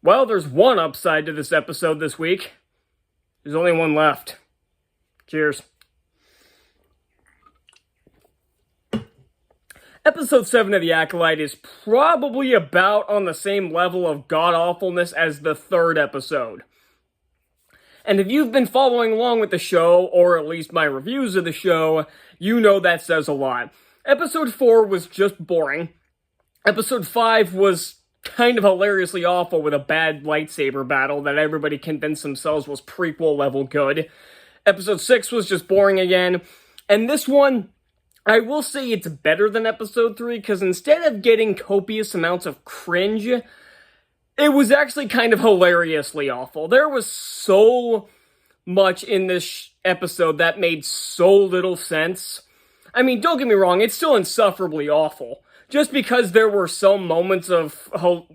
Well, there's one upside to this episode this week. There's only one left. Cheers. Episode 7 of The Acolyte is probably about on the same level of god-awfulness as the third episode. And if you've been following along with the show, or at least my reviews of the show, you know that says a lot. Episode 4 was just boring. Episode 5 was kind of hilariously awful with a bad lightsaber battle that everybody convinced themselves was prequel level good. Episode 6 was just boring again. And this one, I will say it's better than episode 3, because instead of getting copious amounts of cringe, it was actually kind of hilariously awful. There was so much in this episode that made so little sense. I mean, don't get me wrong, it's still insufferably awful. Just because there were some moments of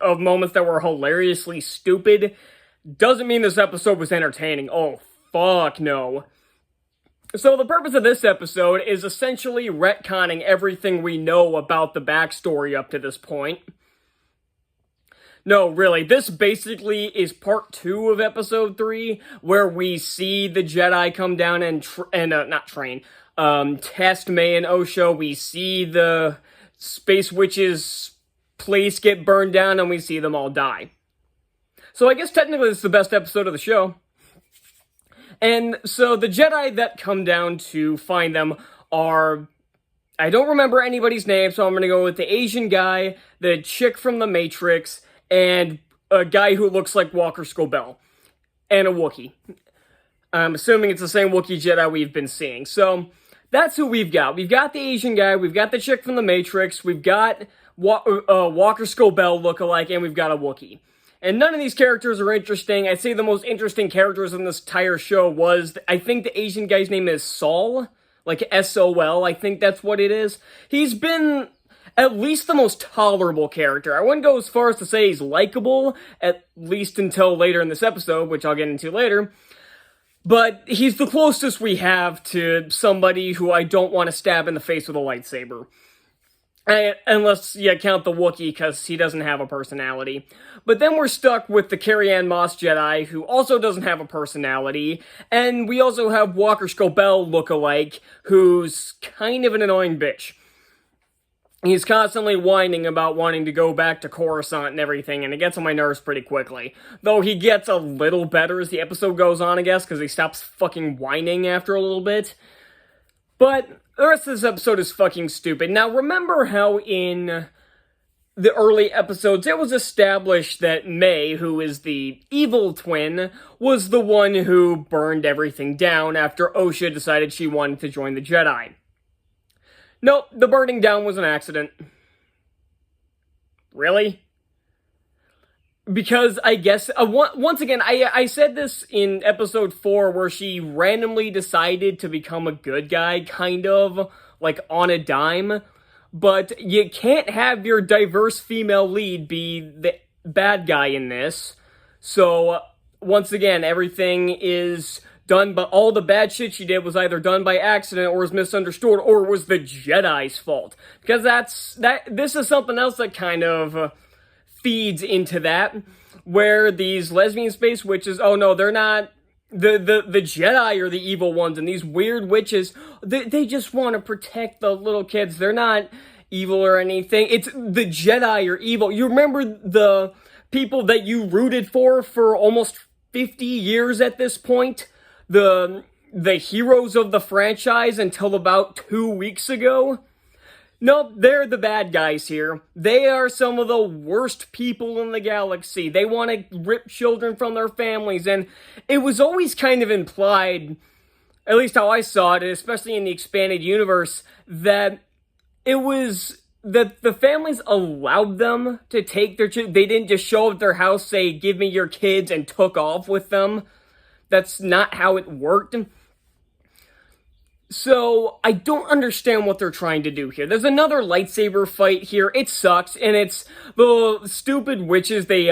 moments that were hilariously stupid, doesn't mean this episode was entertaining. Oh, fuck no. So the purpose of this episode is essentially retconning everything we know about the backstory up to this point. No, really, this basically is part 2 of episode 3, where we see the Jedi come down and test May and Osho. We see the Space Witch's place get burned down, and we see them all die. So I guess technically this is the best episode of the show. And so the Jedi that come down to find them are, I don't remember anybody's name, so I'm going to go with the Asian guy, the chick from the Matrix, and a guy who looks like Walker Scobell, and a Wookiee. I'm assuming it's the same Wookiee Jedi we've been seeing. So that's who we've got. We've got the Asian guy, we've got the chick from the Matrix, we've got Walker Scobell lookalike, and we've got a Wookiee. And none of these characters are interesting. I'd say the most interesting characters in this entire show was, I think the Asian guy's name is Sol, like S-O-L, I think that's what it is. He's been at least the most tolerable character. I wouldn't go as far as to say he's likable, at least until later in this episode, which I'll get into later. But he's the closest we have to somebody who I don't want to stab in the face with a lightsaber. Unless you count the Wookiee, because he doesn't have a personality. But then we're stuck with the Carrie-Anne Moss Jedi, who also doesn't have a personality. And we also have Walker Scobell lookalike, who's kind of an annoying bitch. He's constantly whining about wanting to go back to Coruscant and everything, and it gets on my nerves pretty quickly. Though he gets a little better as the episode goes on, I guess, because he stops fucking whining after a little bit. But the rest of this episode is fucking stupid. Now, remember how in the early episodes it was established that May, who is the evil twin, was the one who burned everything down after Osha decided she wanted to join the Jedi. Nope, the burning down was an accident. Really? Because I guess, once again, I said this in episode 4 where she randomly decided to become a good guy, kind of, like on a dime. But you can't have your diverse female lead be the bad guy in this. So, once again, everything is done, but all the bad shit she did was either done by accident or was misunderstood or was the Jedi's fault. Because this is something else that kind of feeds into that, where these lesbian space witches, oh no, they're not, the Jedi are the evil ones, and these weird witches, they just want to protect the little kids. They're not evil or anything. It's the Jedi are evil. You remember the people that you rooted for almost 50 years at this point? The heroes of the franchise until about 2 weeks ago? Nope, they're the bad guys here. They are some of the worst people in the galaxy. They want to rip children from their families, and it was always kind of implied, at least how I saw it, especially in the expanded universe, that it was that the families allowed them to take their children. They didn't just show up at their house, say, give me your kids, and took off with them. That's not how it worked. So, I don't understand what they're trying to do here. There's another lightsaber fight here. It sucks, and it's the stupid witches they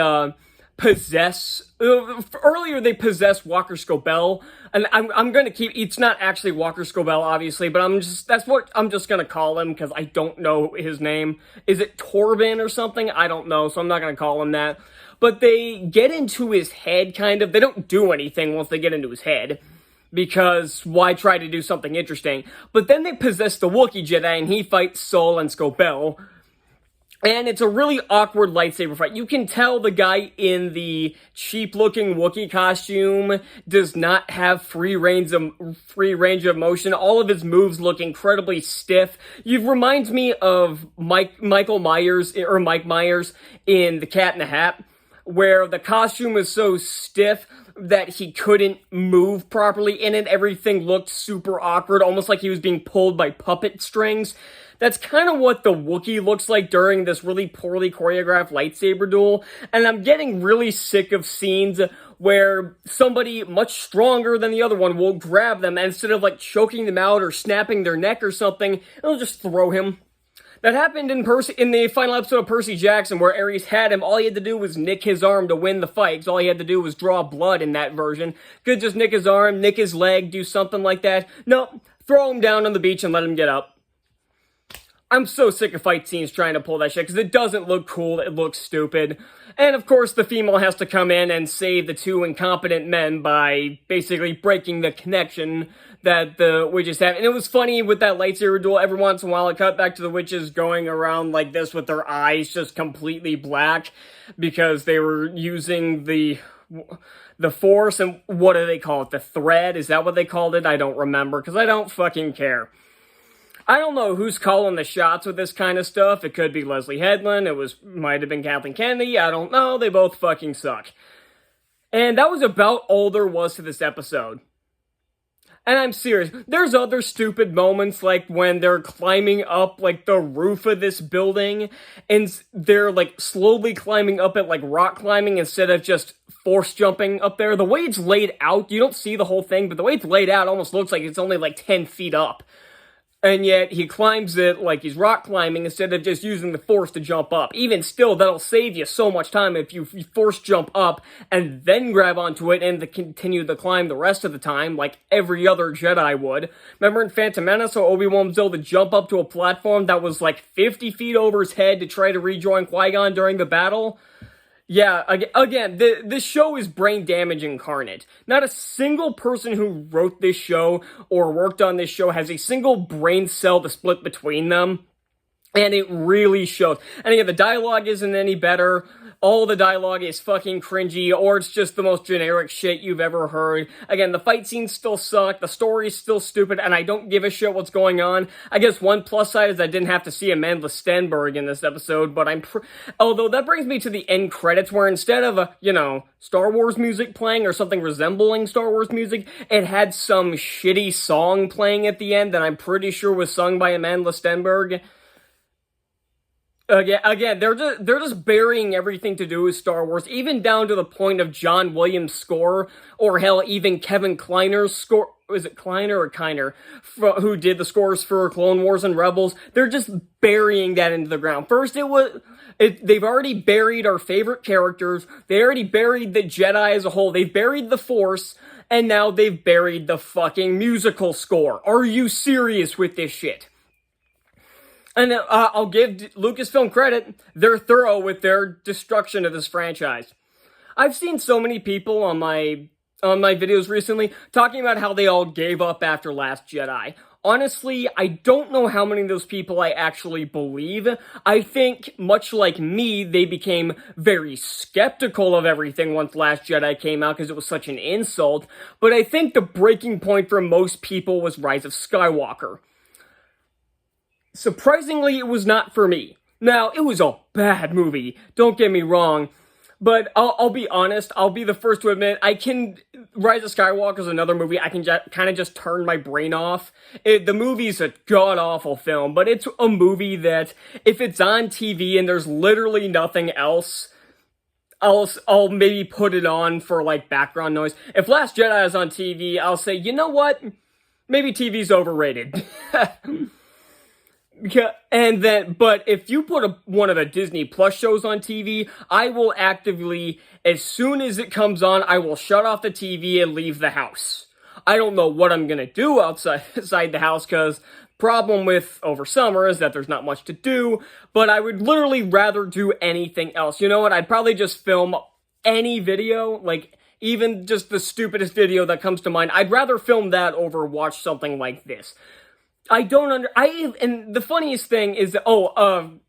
possess. Earlier, they possessed Walker Scobell, and I'm gonna keep. It's not actually Walker Scobell, obviously, but that's what I'm just gonna call him because I don't know his name. Is it Torben or something? I don't know, so I'm not gonna call him that. but they get into his head, kind of. They don't do anything once they get into his head, because why try to do something interesting? But then they possess the Wookiee Jedi, and he fights Sol and Scopel. And it's a really awkward lightsaber fight. You can tell the guy in the cheap-looking Wookiee costume does not have free range of motion. All of his moves look incredibly stiff. It reminds me of Mike Myers in The Cat in the Hat, where the costume is so stiff that he couldn't move properly in it. Everything looked super awkward, almost like he was being pulled by puppet strings. That's kind of what the Wookiee looks like during this really poorly choreographed lightsaber duel, and I'm getting really sick of scenes where somebody much stronger than the other one will grab them, and instead of, like, choking them out or snapping their neck or something, they'll just throw him. That happened in the final episode of Percy Jackson, where Ares had him. All he had to do was nick his arm to win the fight, because all he had to do was draw blood in that version. Could just nick his arm, nick his leg, do something like that. No, throw him down on the beach and let him get up. I'm so sick of fight scenes trying to pull that shit, because it doesn't look cool, it looks stupid. And of course, the female has to come in and save the two incompetent men by basically breaking the connection that the witches have. And it was funny with that lightsaber duel, every once in a while it cut back to the witches going around like this with their eyes just completely black, because they were using the Force, and what do they call it? The thread? Is that what they called it? I don't remember, because I don't fucking care. I don't know who's calling the shots with this kind of stuff. It could be Leslie Headland. Might have been Kathleen Kennedy. I don't know. They both fucking suck. And that was about all there was to this episode. And I'm serious. There's other stupid moments, like when they're climbing up, like, the roof of this building, and they're, like, slowly climbing up it, like, rock climbing, instead of just force jumping up there. The way it's laid out, you don't see the whole thing, but the way it's laid out almost looks like it's only, like, 10 feet up. And yet, he climbs it like he's rock climbing instead of just using the Force to jump up. Even still, that'll save you so much time if you Force jump up and then grab onto it and continue the climb the rest of the time, like every other Jedi would. Remember in Phantom Menace, how Obi-Wan was able to jump up to a platform that was like 50 feet over his head to try to rejoin Qui-Gon during the battle? Yeah, again, this show is brain damage incarnate. Not a single person who wrote this show or worked on this show has a single brain cell to split between them. And it really shows. And again, the dialogue isn't any better. All the dialogue is fucking cringy, or it's just the most generic shit you've ever heard. Again, the fight scenes still suck, the story's still stupid, and I don't give a shit what's going on. I guess one plus side is I didn't have to see Amanda Stenberg in this episode, but although that brings me to the end credits, where instead of, Star Wars music playing, or something resembling Star Wars music, it had some shitty song playing at the end that I'm pretty sure was sung by Amanda Stenberg. Again, they're just burying everything to do with Star Wars, even down to the point of John Williams' score, or hell, even Kevin Kliner's score. Was it Kleiner or Kiner? Who did the scores for Clone Wars and Rebels? They're just burying that into the ground. First, they've already buried our favorite characters. They already buried the Jedi as a whole. They've buried the Force, and now they've buried the fucking musical score. Are you serious with this shit? And I'll give Lucasfilm credit, they're thorough with their destruction of this franchise. I've seen so many people on my videos recently talking about how they all gave up after Last Jedi. Honestly, I don't know how many of those people I actually believe. I think, much like me, they became very skeptical of everything once Last Jedi came out because it was such an insult. But I think the breaking point for most people was Rise of Skywalker. Surprisingly, it was not for me. Now, it was a bad movie, don't get me wrong, but I'll be honest, I'll be the first to admit, Rise of Skywalker is another movie I can kind of just turn my brain off. The movie's a god-awful film, but it's a movie that, if it's on TV and there's literally nothing else, I'll maybe put it on for, like, background noise. If Last Jedi is on TV, I'll say, you know what? Maybe TV's overrated. But if you put one of the Disney Plus shows on TV, I will actively, as soon as it comes on, I will shut off the TV and leave the house. I don't know what I'm gonna do outside the house, because problem with over summer is that there's not much to do, but I would literally rather do anything else. You know what? I'd probably just film any video, like, even just the stupidest video that comes to mind, I'd rather film that over watch something like this. And the funniest thing is that,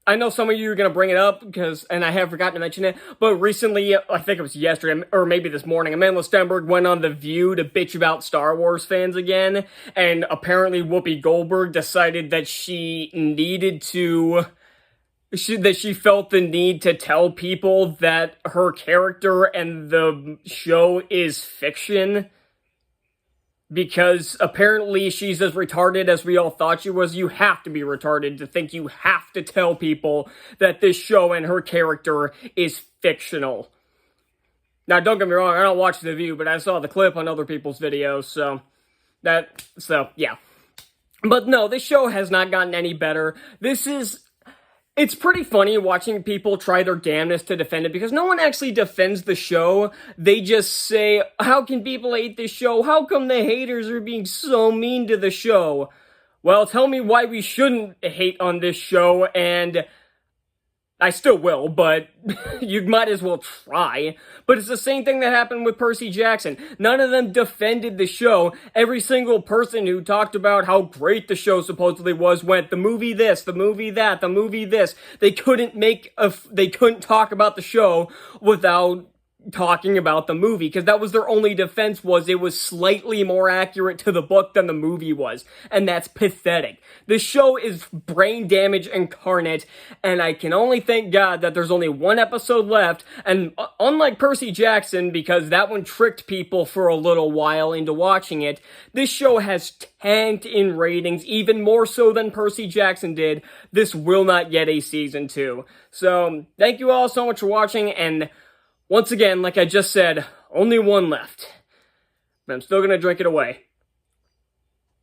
I know some of you are gonna bring it up, and I have forgotten to mention it, but recently, I think it was yesterday, or maybe this morning, Amanda Stenberg went on The View to bitch about Star Wars fans again, and apparently Whoopi Goldberg decided that she felt the need to tell people that her character and the show is fiction. Because apparently she's as retarded as we all thought she was. You have to be retarded to think you have to tell people that this show and her character is fictional. Now, don't get me wrong, I don't watch The View, but I saw the clip on other people's videos, so yeah. But no, this show has not gotten any better. It's pretty funny watching people try their damnedest to defend it, because no one actually defends the show. They just say, how can people hate this show? How come the haters are being so mean to the show? Well, tell me why we shouldn't hate on this show, and I still will, but you might as well try. But it's the same thing that happened with Percy Jackson. None of them defended the show. Every single person who talked about how great the show supposedly was went, the movie this, the movie that, the movie this. They couldn't talk about the show without talking about the movie, because that was their only defense, was it was slightly more accurate to the book than the movie was, and that's pathetic. This show is brain damage incarnate, and I can only thank God that there's only one episode left, and unlike Percy Jackson, because that one tricked people for a little while into watching it, this show has tanked in ratings, even more so than Percy Jackson did. This will not get a season 2. So, thank you all so much for watching, and once again, like I just said, only one left. But I'm still gonna drink it away.